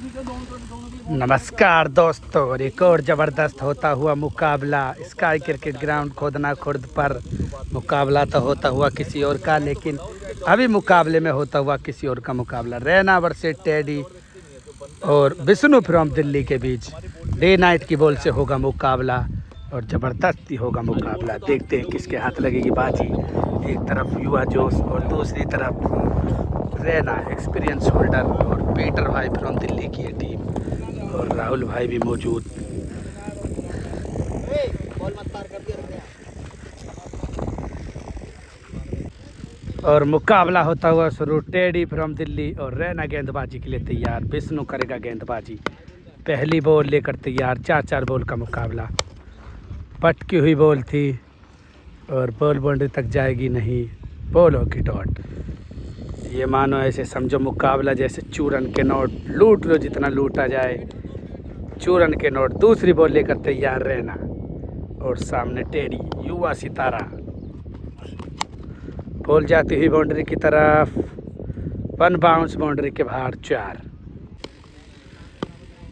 नमस्कार दोस्तों, एक और ज़बरदस्त होता हुआ मुकाबला स्काई क्रिकेट ग्राउंड खोदना खुर्द पर। मुकाबला तो होता हुआ किसी और का, लेकिन अभी मुकाबले में होता हुआ किसी और का मुकाबला। रैना वर्सेस टेडी और विष्णु फ्रॉम दिल्ली के बीच डे नाइट की बॉल से होगा मुकाबला और ज़बरदस्त ही होगा मुकाबला। देखते हैं किसके हाथ लगेगी बाजी। एक तरफ युवा जोश और दूसरी तरफ रैना एक्सपीरियंस होल्डर और पीटर भाई फ्रॉम दिल्ली की ये टीम और राहुल भाई भी मौजूद। और मुकाबला होता हुआ शुरू। टेडी फ्रॉम दिल्ली और रैना गेंदबाजी के लिए तैयार। विष्णु करेगा गेंदबाजी। पहली बॉल लेकर तैयार। 4-4 बॉल का मुकाबला। पटकी हुई बॉल थी और बॉल बाउंड्री तक जाएगी नहीं। बॉल होगी डॉट। ये मानो ऐसे समझो मुकाबला जैसे चूरन के नोट। लूट लो जितना लूटा जाए। चूरन के नोट। दूसरी बॉल लेकर तैयार रहना और सामने टेडी युवा सितारा। बॉल जाती हुई बाउंड्री की तरफ। 1 बाउंस बाउंड्री के बाहर 4।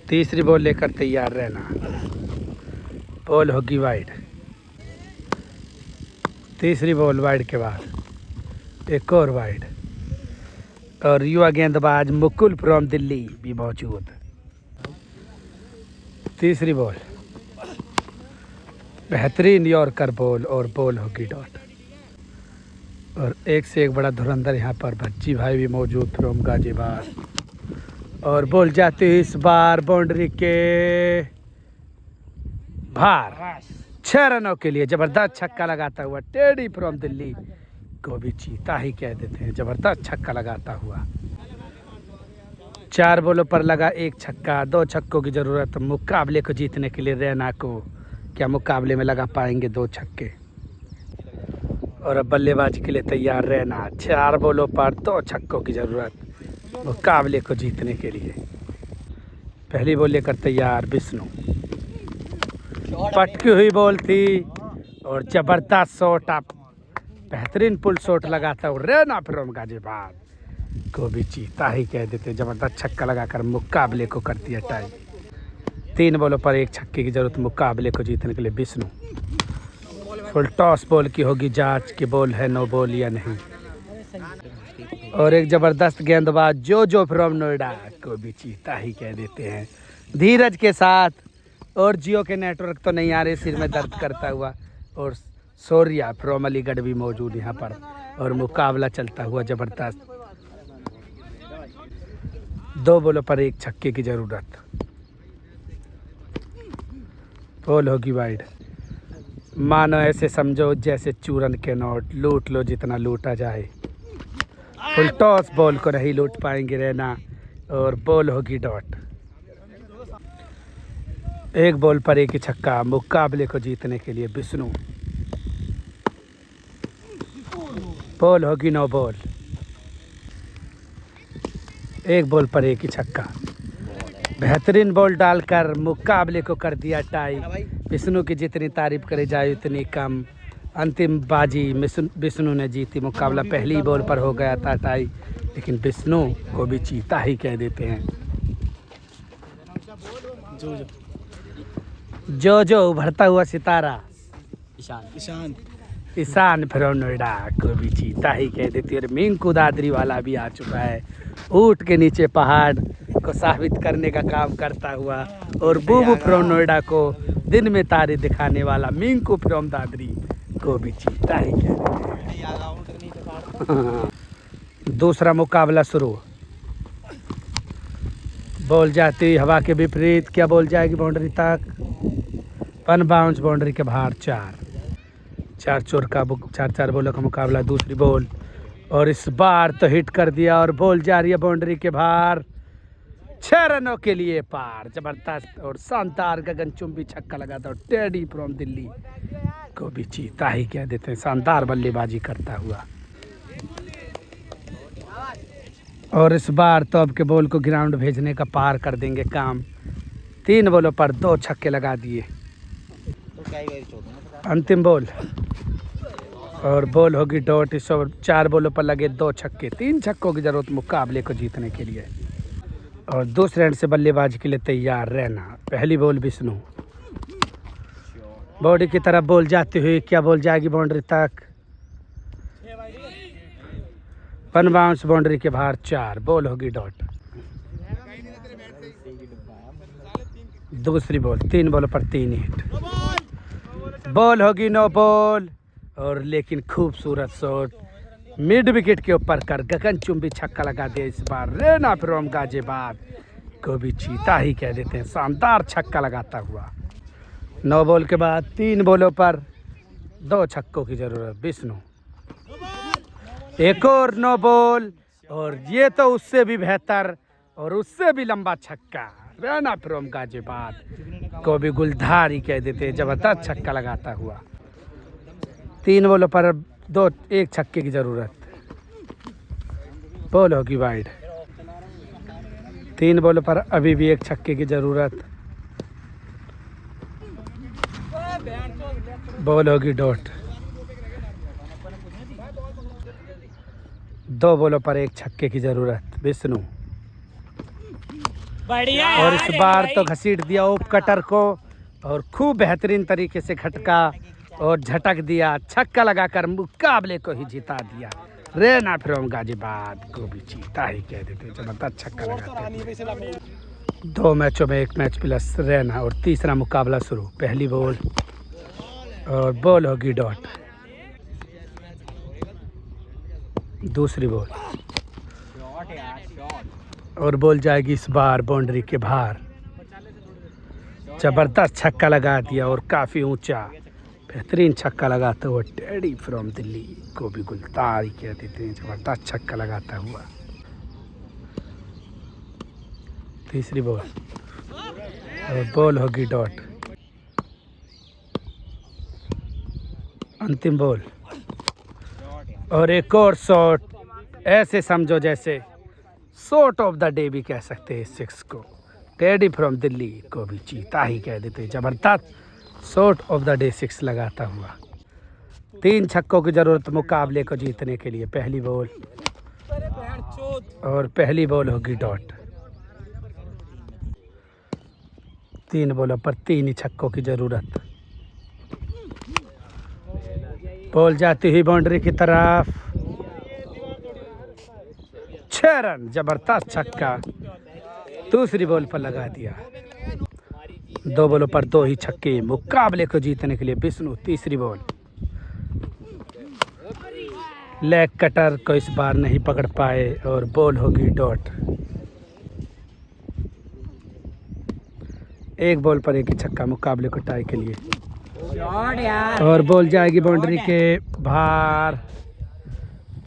तीसरी बॉल लेकर तैयार रहना। बॉल होगी वाइड। तीसरी बॉल वाइड के बाद एक और वाइड और युवा गेंदबाज मुकुल फ्रॉम दिल्ली भी मौजूद। तीसरी बॉल बेहतरीन यॉर्कर बॉल और बॉल होगी डॉट। और एक से एक बड़ा धुरंधर यहाँ पर भज्जी भाई भी मौजूद फ्रॉम गाजियाबाद। और बॉल जाती है इस बार बाउंड्री के बाहर। 6 रनों के लिए जबरदस्त छक्का लगाता हुआ टेडी फ्रॉम दिल्ली को भी चीता ही कह देते हैं। जबरदस्त छक्का लगाता हुआ। 4 बॉलों पर लगा 1 छक्का। 2 छक्कों की जरूरत मुकाबले को जीतने के लिए रैना को। क्या मुकाबले में लगा पाएंगे 2 छक्के? और अब बल्लेबाजी के लिए तैयार रैना। 4 बॉलों पर 2 छक्कों की जरूरत मुकाबले को जीतने के लिए। पहली बॉल लेकर तैयार विष्णु। पटकी हुई बॉल थी और जबरदस्त शॉट। आप बेहतरीन पुल शॉट लगाता हूँ रैना फ्रॉम गाजियाबाद को भी चीता ही कह देते। जबरदस्त छक्का लगाकर मुकाबले को कर दिया टाई। 3 बॉलों पर 1 छक्के की जरूरत मुकाबले को जीतने के लिए विष्णु। फुल टॉस बॉल की होगी जांच कि बॉल है नो बॉल या नहीं। और एक जबरदस्त गेंदबाज जो फ्रॉम नोएडा को भी चीता ही कह देते हैं धीरज के साथ। और जियो के नेटवर्क तो नहीं आ रहे, सिर में दर्द करता हुआ। और सोरिया फ्रॉम अलीगढ़ भी मौजूद यहाँ पर और मुकाबला चलता हुआ जबरदस्त। 2 बॉलों पर 1 छक्के की जरूरत। बॉल होगी वाइड। मानो ऐसे समझो जैसे चूरन के नोट। लूट लो जितना लूटा जाए। फुल टॉस बॉल को नहीं लूट पाएंगे रैना और बॉल होगी डॉट। 1 बॉल पर 1 ही छक्का मुकाबले को जीतने के लिए विष्णु। बॉल होगी नो बॉल। 1 बॉल पर 1 ही छक्का। बेहतरीन बॉल डालकर मुकाबले को कर दिया टाई। विष्णु की जितनी तारीफ करे जाए उतनी कम। अंतिम बाजी विष्णु ने जीती। मुकाबला पहली बॉल पर हो गया था टाई, लेकिन विष्णु को भी चीता ही कह देते हैं। जो उभरता हुआ सितारा ईशान फ्रॉम नोएडा को भी चीता ही कह देती है। और मिंकू दादरी वाला भी आ चुका है। ऊंट के नीचे पहाड़ को साबित करने का काम करता हुआ और बूबू फ्रॉम नोएडा को दिन में तारे दिखाने वाला मिंकू फ्रॉम दादरी को भी चीता ही कह देते हैं। दूसरा मुकाबला शुरू। बॉल जाती हवा के विपरीत। क्या बॉल जाएगी बाउंड्री तक? 1 बाउंस बाउंड्री के बाहर 4। 4 बॉलों का मुकाबला। दूसरी बॉल और इस बार तो हिट कर दिया और बॉल जा रही है बाउंड्री के बाहर। 6 रनों के लिए पार। जबरदस्त और शानदार गगनचुंबी छक्का लगाता और टेडी फ्रॉम दिल्ली को भी चीता ही कह देते हैं। शानदार बल्लेबाजी करता हुआ। और इस बार तो अब के बॉल को ग्राउंड भेजने का पार कर देंगे काम। 3 बॉलों पर 2 छक्के लगा दिए। अंतिम बॉल और बॉल होगी डॉट। इस 4 बॉलों पर लगे 2 छक्के। 3 छक्कों की जरूरत मुकाबले को जीतने के लिए। और दूसरे एंड से बल्लेबाजी के लिए तैयार रहना। पहली बॉल विष्णु, बॉडी की तरफ बॉल जाती हुई, क्या बॉल जाएगी बाउंड्री तक, 1 बाउंस बाउंड्री के बाहर 4, बॉल होगी डॉट। दूसरी बॉल, 3 बॉल पर 3 हिट, बॉल होगी नो बॉल। और लेकिन खूबसूरत शॉट मिड विकेट के ऊपर कर गगनचुंबी छक्का लगा दिया इस बार रैना फ्रॉम गाजियाबाद को भी चीता ही कह देते हैं। शानदार छक्का लगाता हुआ 9 बॉल के बाद 3 बॉलों पर 2 छक्कों की जरूरत। विष्णु एक और 9 बॉल, और ये तो उससे भी बेहतर और उससे भी लंबा छक्का। रैना फ्रॉम गाजियाबाद को भी गुलधार ही कह देते हैं। जबरदस्त छक्का लगाता हुआ 3 बॉलों पर 1 छक्के की जरूरत। बॉल होगी वाइड, 3 बॉलों पर अभी भी 1 छक्के की जरूरत। बॉल होगी डॉट, 2 बॉलों पर 1 छक्के की जरूरत। विष्णु और इस बार तो घसीट दिया ओप कटर को और खूब बेहतरीन तरीके से खटका और झटक दिया, छक्का लगाकर मुकाबले को ही जिता दिया। रैना फ्रॉम गाजियाबाद को भी चीता ही कह देते हैं। जबरदस्त छक्का लगाते हैं। 2 मैचों में 1 मैच प्लस रैना और तीसरा मुकाबला शुरू। पहली बॉल और बॉल होगी डॉट। दूसरी बॉल और बॉल जाएगी इस बार बाउंड्री के बाहर। जबरदस्त छक्का लगा दिया और काफ़ी ऊंचा बेहतरीन छक्का लगाता हुआ टेडी फ्रॉम दिल्ली को भी गुलजार ही कह देते हैं। जबरदस्त छक्का लगाता हुआ। तीसरी बॉल और बॉल होगी डॉट। अंतिम बॉल और एक और शॉट, ऐसे समझो जैसे शॉट ऑफ द डे भी कह सकते हैं 6 को। टेडी फ्रॉम दिल्ली को भी चीता ही कह देते हैं। जबरदस्त शॉट ऑफ द डे 6 लगाता हुआ। 3 छक्कों की जरूरत मुकाबले को जीतने के लिए। पहली बॉल और पहली बॉल होगी डॉट। 3 बॉलों पर 3 ही छक्कों की जरूरत। बॉल जाती हुई बाउंड्री की तरफ, 6 रन, जबरदस्त छक्का दूसरी बॉल पर लगा दिया। 2 बॉलों पर 2 ही छक्के मुकाबले को जीतने के लिए। विष्णु तीसरी बॉल, लेग कटर को इस बार नहीं पकड़ पाए और बॉल होगी डॉट। 1 बॉल पर 1 ही छक्का मुकाबले को टाई के लिए। और बॉल जाएगी बाउंड्री के बाहर,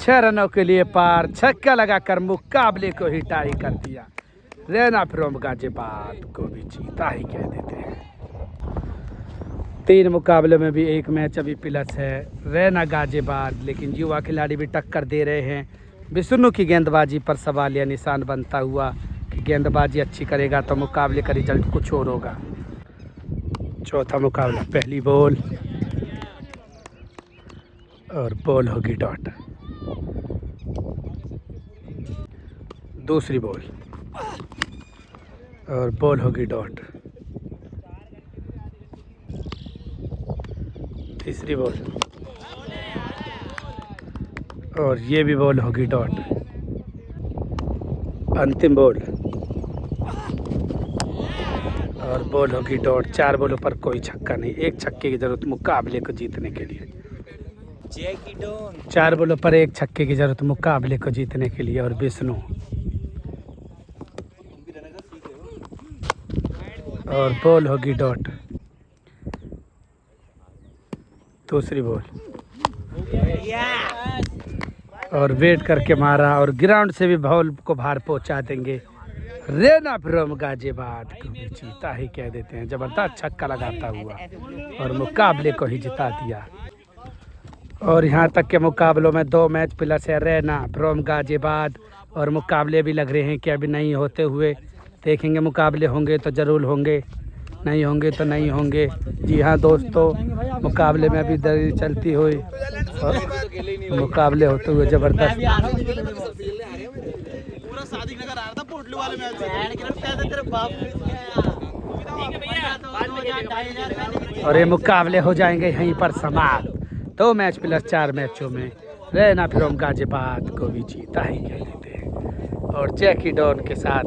6 रनों के लिए पार। छक्का लगाकर मुकाबले को ही टाई कर दिया। रैना फ्रॉम गाजियाबाद को भी चीता ही कह देते हैं। 3 मुकाबले में भी 1 मैच अभी प्लस है रैना गाजियाबाद, लेकिन युवा खिलाड़ी भी टक्कर दे रहे हैं। विष्णु की गेंदबाजी पर सवाल या निशान बनता हुआ कि गेंदबाजी अच्छी करेगा तो मुकाबले का रिजल्ट कुछ और होगा। चौथा मुकाबला, पहली बॉल और बॉल होगी डॉट। दूसरी बॉल और बॉल होगी डॉट। तीसरी बॉल और ये भी बॉल होगी डॉट। अंतिम बॉल और बॉल होगी डॉट। 4 बॉलों पर कोई छक्का नहीं, 1 छक्के की जरूरत मुकाबले को जीतने के लिए। 4 बॉलों पर 1 छक्के की जरूरत मुकाबले को जीतने के लिए। और विष्णु और बॉल होगी डॉट। दूसरी बॉल और वेट करके मारा और ग्राउंड से भी बॉल को बाहर पहुंचा देंगे। रैना फ्रॉम गाजियाबाद को भी चीता ही कह देते हैं। जबरदस्त छक्का लगाता हुआ और मुकाबले को ही जिता दिया। और यहाँ तक के मुकाबलों में 2 मैच प्लस है रैना फ्रॉम गाजियाबाद, और मुकाबले भी लग रहे हैं कि अभी नहीं होते हुए। देखेंगे, मुकाबले होंगे तो ज़रूर होंगे, नहीं होंगे तो नहीं होंगे। जी हाँ दोस्तों, मुकाबले में अभी दरी चलती हुई और मुकाबले होते हुए ज़बरदस्त। और ये मुकाबले हो जाएंगे यहीं पर समाप्त। 2 मैच प्लस 4 मैचों में रहना फिर गाजियाबाद को भी जीता ही कह देते हैं। और जैकी डॉन के साथ